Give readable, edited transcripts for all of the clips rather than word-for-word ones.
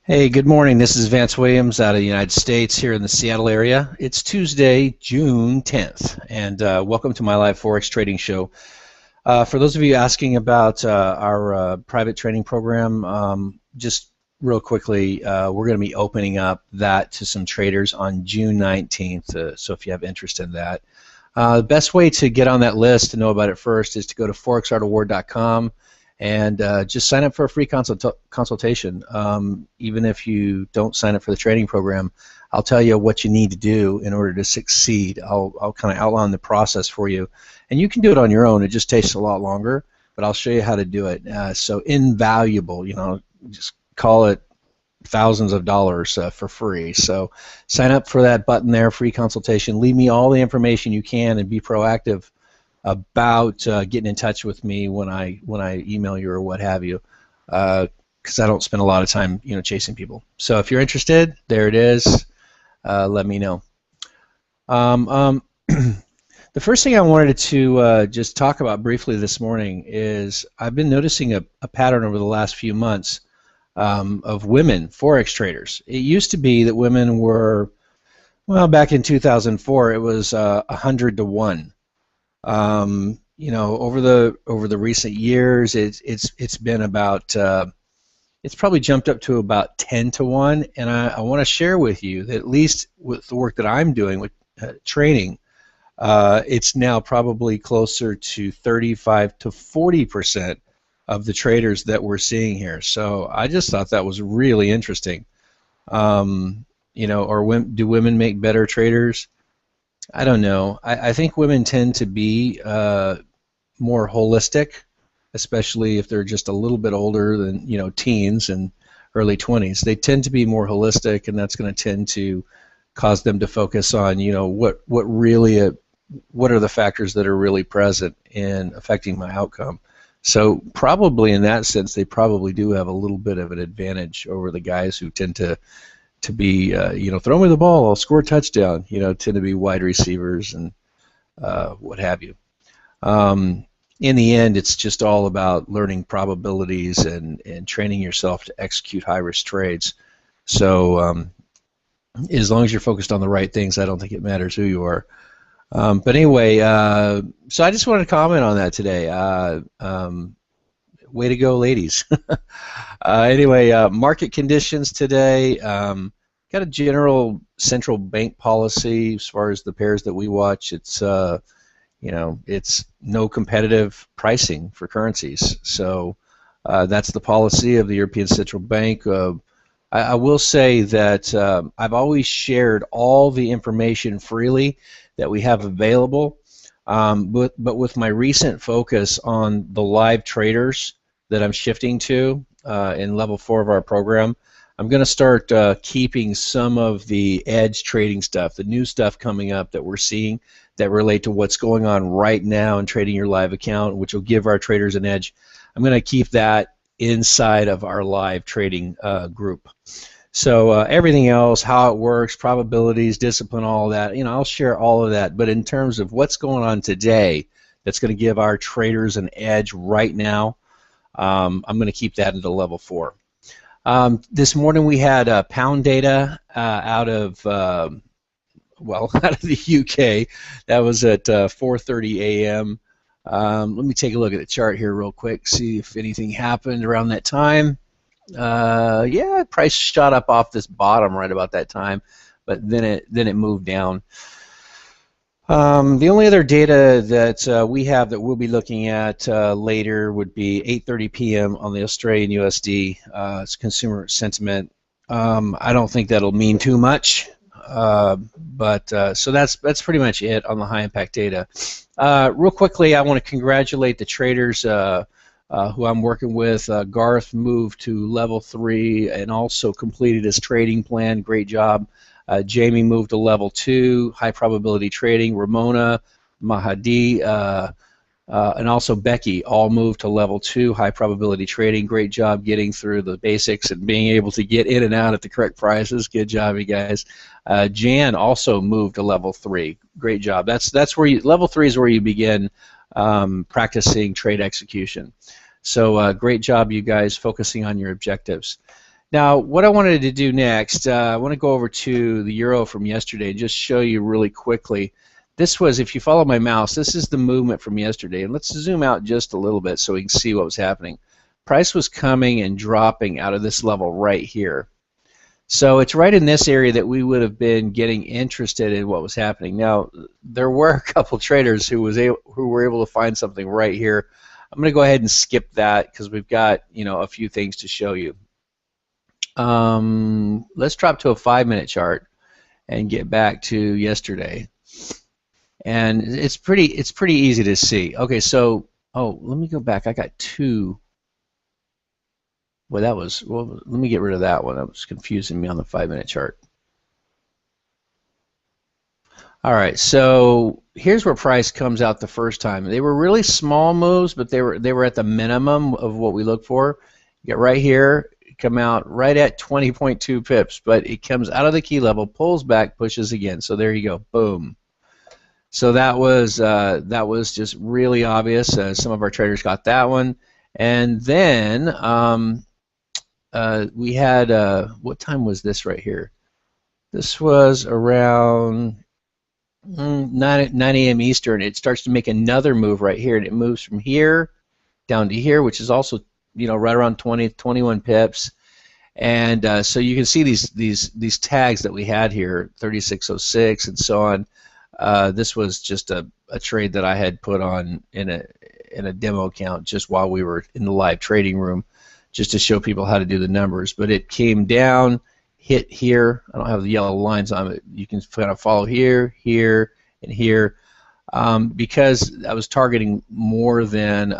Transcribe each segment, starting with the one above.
Hey, good morning. This is Vance Williams out of the United States here in the Seattle area. It's Tuesday, June 10th, and welcome to my live Forex trading show. For those of you asking about our private training program, just real quickly, we're going to be opening up that to some traders on June 19th, so if you have interest in that. The best way to get on that list to know about it first is to go to forexartofwar.com and just sign up for a free consultation. Even if you don't sign up for the training program, I'll tell you what you need to do in order to succeed. I'll kind of outline the process for you, and you can do it on your own. It just takes a lot longer, but I'll show you how to do it. So invaluable, just call it thousands of dollars for free. So sign up for that button there, free consultation. Leave me all the information you can and be proactive about getting in touch with me when I email you or what have you, because I don't spend a lot of time chasing people. So if you're interested, there it is. Let me know. The first thing I wanted to just talk about briefly this morning is I've been noticing a pattern over the last few months of women Forex traders. It used to be that women were, well, back in 2004, it was 100 to 1. Over the recent years, it's been about it's probably jumped up to about 10 to 1, and I want to share with you that at least with the work that I'm doing with training, it's now probably closer to 35 to 40% of the traders that we're seeing here. So I just thought that was really interesting. Do women make better traders? I don't know. I think women tend to be more holistic, especially if they're just a little bit older than teens and early 20s. They tend to be more holistic, and that's going to tend to cause them to focus on what are the factors that are really present in affecting my outcome. So probably in that sense, they probably do have a little bit of an advantage over the guys who tend to be, throw me the ball, I'll score a touchdown, tend to be wide receivers and what have you. In the end, it's just all about learning probabilities and training yourself to execute high-risk trades. So as long as you're focused on the right things, I don't think it matters who you are. But anyway, so I just wanted to comment on that today. Way to go, ladies. Anyway, market conditions today. Got a general central bank policy as far as the pairs that we watch. It's it's no competitive pricing for currencies. So that's the policy of the European Central Bank. I will say that I've always shared all the information freely that we have available, but with my recent focus on the live traders that I'm shifting to in level 4 of our program, I'm going to start keeping some of the edge trading stuff, the new stuff coming up that we're seeing that relate to what's going on right now in trading your live account, which will give our traders an edge. I'm going to keep that inside of our live trading group. So everything else, how it works, probabilities, discipline, all of that, I'll share all of that. But in terms of what's going on today that's going to give our traders an edge right now, I'm going to keep that into level 4. This morning we had pound data out of out of the UK. That was at 4:30 a.m. Let me take a look at the chart here real quick, see if anything happened around that time. Yeah, price shot up off this bottom right about that time, but then it moved down. The only other data that we have that we'll be looking at later would be 8:30 p.m. on the Australian USD. It's consumer sentiment. I don't think that'll mean too much, but so that's pretty much it on the high impact data. Real quickly, I want to congratulate the traders who I'm working with. Garth moved to level 3 and also completed his trading plan. Great job. Jamie moved to level 2, high probability trading. Ramona, Mahadi, and also Becky all moved to level 2, high probability trading. Great job getting through the basics and being able to get in and out at the correct prices. Good job, you guys. Jan also moved to level 3. Great job. That's where level 3 is where you begin practicing trade execution. So great job, you guys, focusing on your objectives. Now, what I wanted to do next, I want to go over to the euro from yesterday and just show you really quickly. This was, if you follow my mouse, this is the movement from yesterday. And let's zoom out just a little bit so we can see what was happening. Price was coming and dropping out of this level right here. So it's right in this area that we would have been getting interested in what was happening. Now, there were a couple traders who were able to find something right here. I'm going to go ahead and skip that because we've got, you know, a few things to show you. Let's drop to a 5-minute chart and get back to yesterday. And it's pretty easy to see. Okay, so let me go back. I got two. Well, let me get rid of that one. That was confusing me on the 5-minute chart. All right, so here's where price comes out the first time. They were really small moves, but they were at the minimum of what we look for. You get right here, come out right at 20.2 pips, but it comes out of the key level, pulls back, pushes again. So there you go, boom. So that was just really obvious. Some of our traders got that one, and then we had what time was this right here? This was around 9 a.m. Eastern. It starts to make another move right here, and it moves from here down to here, which is also, you know, right around 21 pips. And so you can see these tags that we had here, 3606 and so on. This was just a trade that I had put on in a demo account just while we were in the live trading room, just to show people how to do the numbers. But it came down, hit here. I don't have the yellow lines on it. You can kind of follow here, here, and here. Because I was targeting more than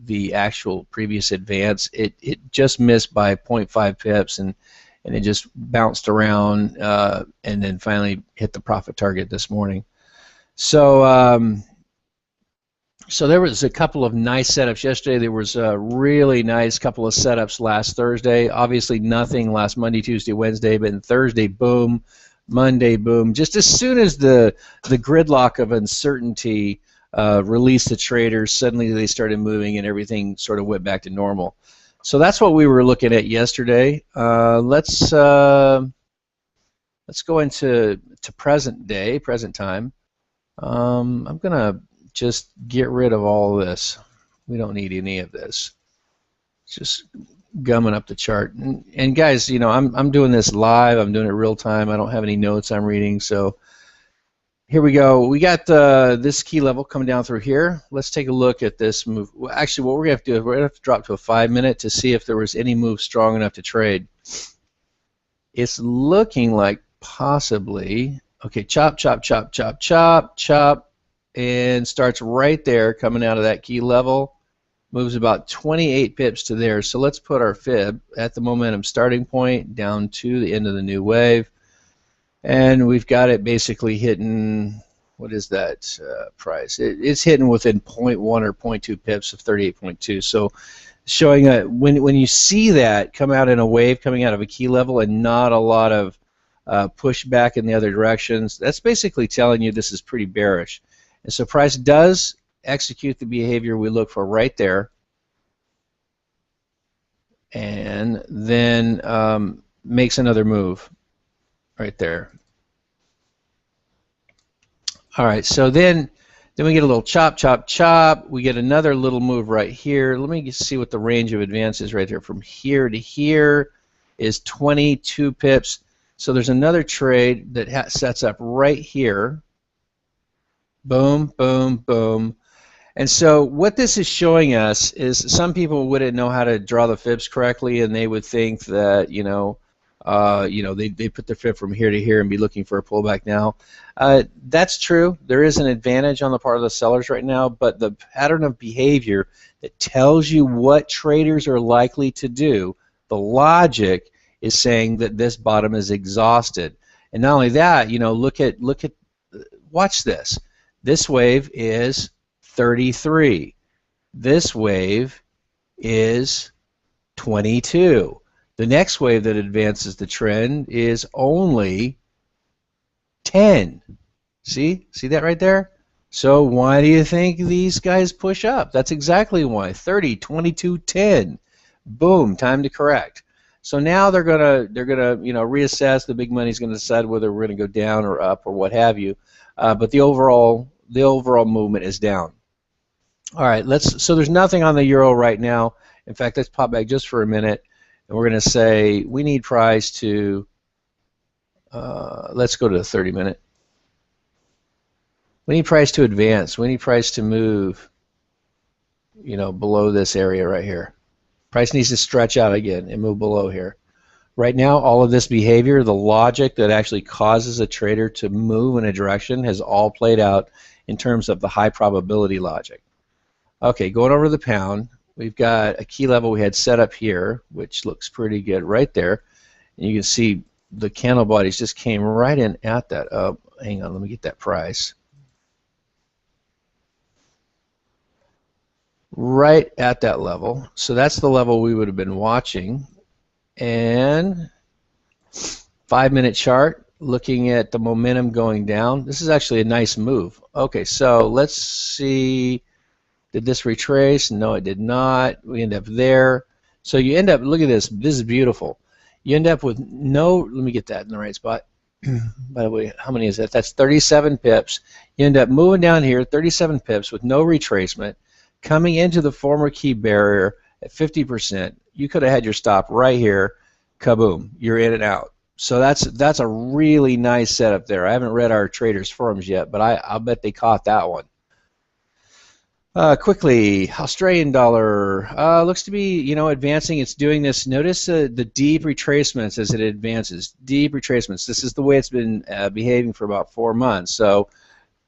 the actual previous advance, it just missed by 0.5 pips, and it just bounced around and then finally hit the profit target this morning. So so there was a couple of nice setups yesterday. There was a really nice couple of setups last Thursday. Obviously nothing last Monday, Tuesday, Wednesday, but in Thursday, boom. Monday, boom. Just as soon as the gridlock of uncertainty released the traders, suddenly they started moving and everything sort of went back to normal. So that's what we were looking at yesterday. Let's go into present day, present time. I'm gonna just get rid of all of this. We don't need any of this. Just gumming up the chart. And guys, you know, I'm doing this live. I'm doing it real time. I don't have any notes I'm reading. So here we go. We got this key level coming down through here. Let's take a look at this move. Well, actually, what we're going to have to do is we're going to have to drop to a 5-minute to see if there was any move strong enough to trade. It's looking like possibly, okay, chop, chop, chop, chop, chop, chop, and starts right there coming out of that key level. Moves about 28 pips to there. So let's put our fib at the momentum starting point down to the end of the new wave. And we've got it basically hitting, what is that price? It's hitting within 0.1 or 0.2 pips of 38.2. So showing when you see that come out in a wave coming out of a key level and not a lot of pushback in the other directions, that's basically telling you this is pretty bearish. And so price does execute the behavior we look for right there, and then makes another move right there. All right, so then we get a little chop, chop, chop. We get another little move right here. Let me see what the range of advance is right there. From here to here is 22 pips. So there's another trade that sets up right here. Boom, boom, boom. And so what this is showing us is some people wouldn't know how to draw the fibs correctly, and they would think that, they put their fib from here to here and be looking for a pullback now. That's true. There is an advantage on the part of the sellers right now, but the pattern of behavior that tells you what traders are likely to do, the logic is saying that this bottom is exhausted. And not only that, watch this. This wave is 33. This wave is 22. The next wave that advances the trend is only 10. See that right there? So why do you think these guys push up? That's exactly why. 30, 22, 10. Boom, time to correct. So now they're gonna reassess. The big money's gonna decide whether we're gonna go down or up or what have you. But the overall movement is down. All right, so there's nothing on the euro right now. In fact, let's pop back just for a minute, and we're going to say we need price to, let's go to the 30-minute. We need price to advance. We need price to move, below this area right here. Price needs to stretch out again and move below here. Right now, all of this behavior, the logic that actually causes a trader to move in a direction has all played out in terms of the high probability logic. Okay, going over the pound, we've got a key level we had set up here, which looks pretty good right there. And you can see the candle bodies just came right in at that. Oh, hang on, let me get that price. Right at that level. So that's the level we would have been watching. And 5-minute chart, looking at the momentum going down. This is actually a nice move. Okay, so let's see. Did this retrace? No, it did not. We end up there. So you end up, look at this. This is beautiful. You end up with no, let me get that in the right spot. By the way, how many is that? That's 37 pips. You end up moving down here, 37 pips with no retracement, coming into the former key barrier at 50%. You could have had your stop right here. Kaboom. You're in and out. So that's a really nice setup there. I haven't read our traders' forums yet, but I'll bet they caught that one. Quickly, Australian dollar looks to be, advancing. It's doing this. Notice the deep retracements as it advances. Deep retracements. This is the way it's been behaving for about 4 months. So,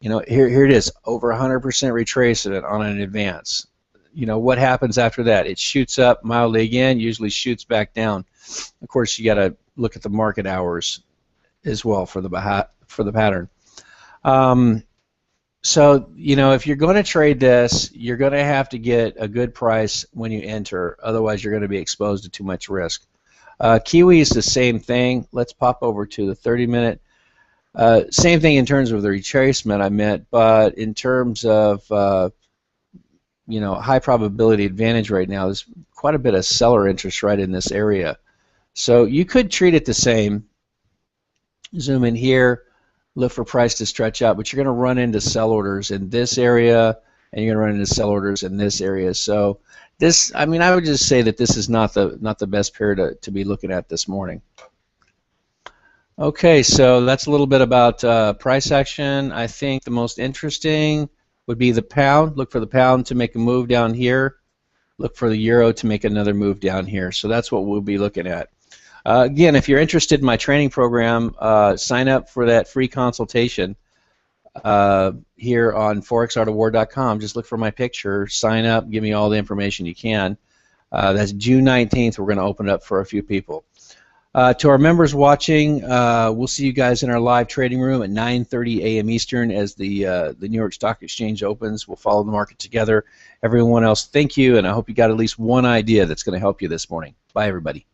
here it is, over 100% retracement on an advance. What happens after that? It shoots up mildly again, usually shoots back down. Of course, you got to look at the market hours as well for the pattern. So, if you're going to trade this, you're going to have to get a good price when you enter. Otherwise, you're going to be exposed to too much risk. Kiwi is the same thing. Let's pop over to the 30-minute. Same thing in terms of the retracement I meant, but in terms of, high probability advantage right now, there's quite a bit of seller interest right in this area. So you could treat it the same. Zoom in here. Look for price to stretch out, but you're going to run into sell orders in this area, and you're going to run into sell orders in this area. So this, I would just say that this is not the best pair to be looking at this morning. Okay, so that's a little bit about price action. I think the most interesting would be the pound. Look for the pound to make a move down here. Look for the euro to make another move down here. So that's what we'll be looking at. Again, if you're interested in my training program, sign up for that free consultation here on forexartofwar.com. Just look for my picture, sign up, give me all the information you can. That's June 19th. We're going to open it up for a few people. To our members watching, we'll see you guys in our live trading room at 9:30 a.m. Eastern as the New York Stock Exchange opens. We'll follow the market together. Everyone else, thank you, and I hope you got at least one idea that's going to help you this morning. Bye, everybody.